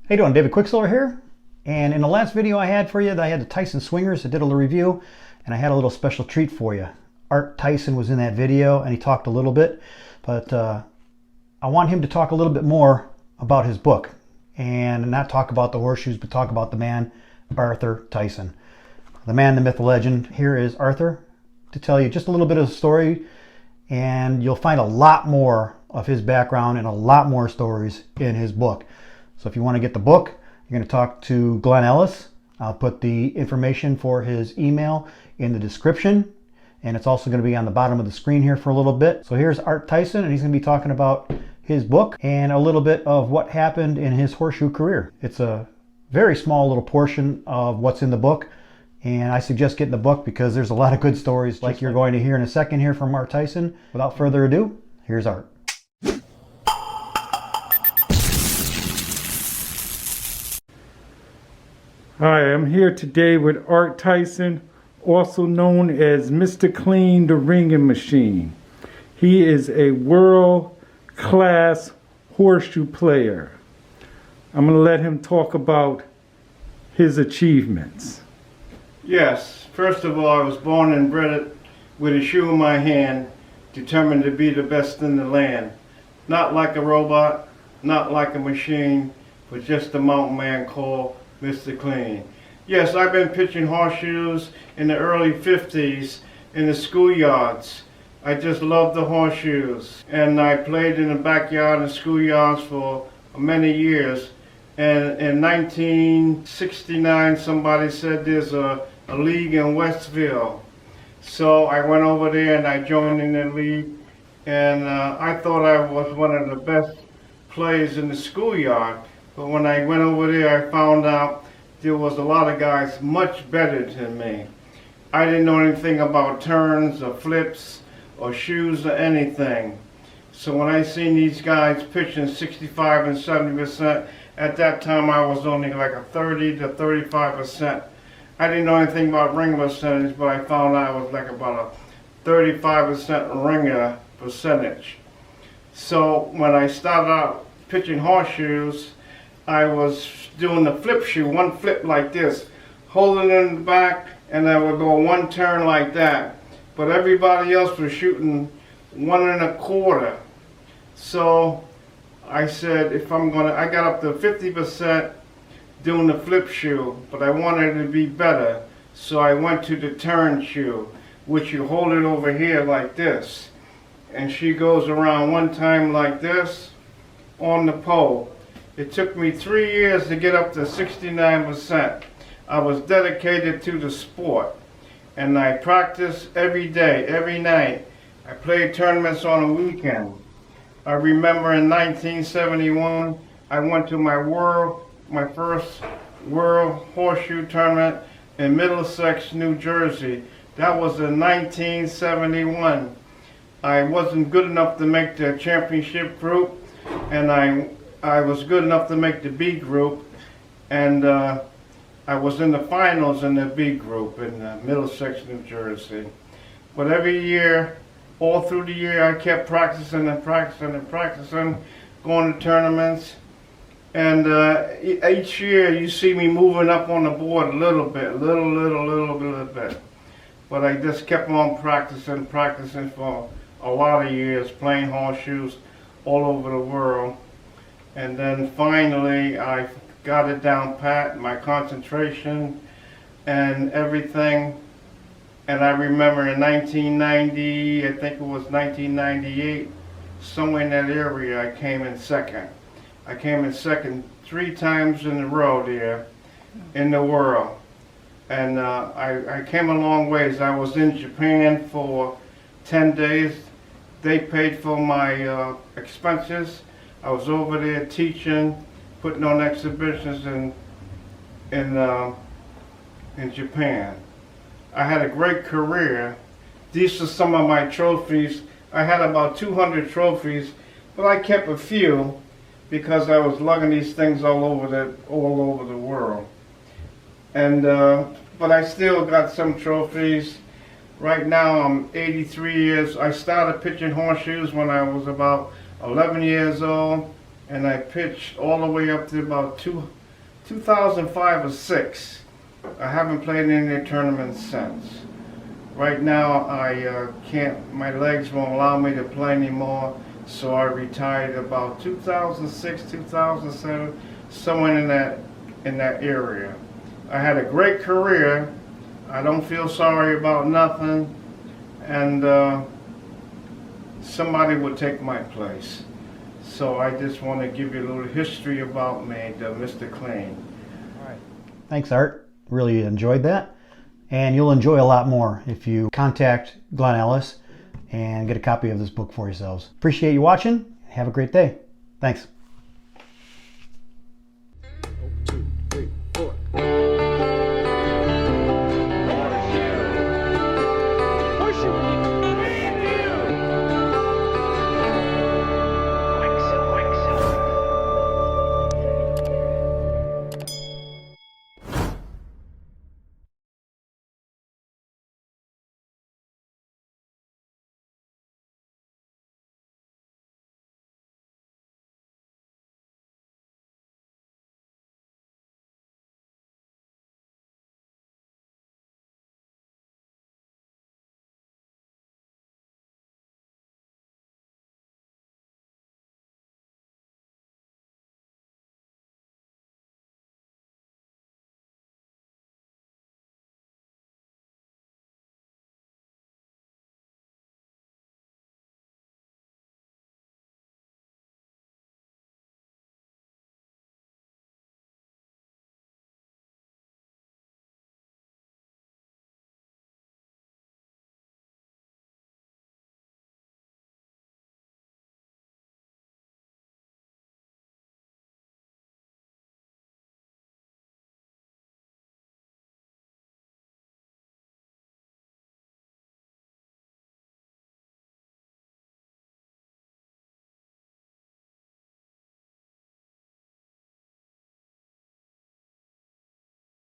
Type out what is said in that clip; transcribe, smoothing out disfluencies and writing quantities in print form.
Hey doing, David Qukslvr here. And in the last video I had for you, I had the Tyson swingers. I did a little review and I had a little special treat for you. Art Tyson was in that video and he talked a little bit, but I want him to talk a little bit more about his book and not talk about the horseshoes, but talk about the man, Arthur Tyson. The man, the myth, the legend. Here is Arthur to tell you just a little bit of the story, and you'll find a lot more of his background and a lot more stories in his book. So if you want to get the book, you're going to talk to Glenn Ellis. I'll put the information for his email in the description, and it's also going to be on the bottom of the screen here for a little bit. So here's Art Tyson, and he's going to be talking about his book and a little bit of what happened in his horseshoe career. It's a very small little portion of what's in the book, and I suggest getting the book because there's a lot of good stories like you're going to hear in a second here from Art Tyson. Without further ado, here's Art. Hi, I'm here today with Art Tyson, also known as Mr. Clean the Ringing Machine. He is a world-class horseshoe player. I'm going to let him talk about his achievements. Yes, first of all, I was born and bred with a shoe in my hand, determined to be the best in the land. Not like a robot, not like a machine, but just a mountain man called Mr. Clean. Yes, I've been pitching horseshoes in the early 50s in the schoolyards. I just loved the horseshoes. And I played in the backyard and schoolyards for many years. And in 1969, somebody said there's a league in Westville. So I went over there and I joined in the league. And I thought I was one of the best players in the schoolyard. But when I went over there, I found out there was a lot of guys much better than me. I didn't know anything about turns or flips or shoes or anything. So when I seen these guys pitching 65 and 70%, at that time I was only like a 30 to 35%. I didn't know anything about ring percentage, but I found out I was like about a 35% ringer percentage. So when I started out pitching horseshoes, I was doing the flip shoe, one flip like this, holding it in the back, and I would go one turn like that. But everybody else was shooting 1 1/4. So I said, I got up to 50% doing the flip shoe, but I wanted it to be better. So I went to the turn shoe, which you hold it over here like this. And she goes around one time like this on the pole. It took me 3 years to get up to 69%. I was dedicated to the sport, and I practiced every day, every night. I played tournaments on a weekend. I remember in 1971, I went to my first World Horseshoe Tournament in Middlesex, New Jersey. That was in 1971. I wasn't good enough to make the championship group, and I was good enough to make the B group, and I was in the finals in the B group in Middlesex, New Jersey. But every year, all through the year, I kept practicing and practicing and practicing, going to tournaments. And each year, you see me moving up on the board a little bit, little bit. But I just kept on practicing for a lot of years, playing horseshoes all over the world. And then finally, I got it down pat, my concentration and everything. And I remember in 1990, I think it was 1998, somewhere in that area, I came in second. I came in second 3 times in a row there in the world. And I came a long ways. I was in Japan for 10 days. They paid for my expenses. I was over there teaching, putting on exhibitions in Japan. I had a great career. These are some of my trophies. I had about 200 trophies, but I kept a few because I was lugging these things all over the world. And but I still got some trophies. Right now I'm 83 years. I started pitching horseshoes when I was about 11 years old, and I pitched all the way up to about 2005 or 6. I haven't played in any tournaments since. Right now, I can't, my legs won't allow me to play anymore, so I retired about 2006, 2007, somewhere in that area. I had a great career. I don't feel sorry about nothing, and somebody would take my place. So I just want to give you a little history about me, Mr. Clean. All right. Thanks, Art. Really enjoyed that. And you'll enjoy a lot more if you contact Glenn Ellis and get a copy of this book for yourselves. Appreciate you watching. Have a great day. Thanks.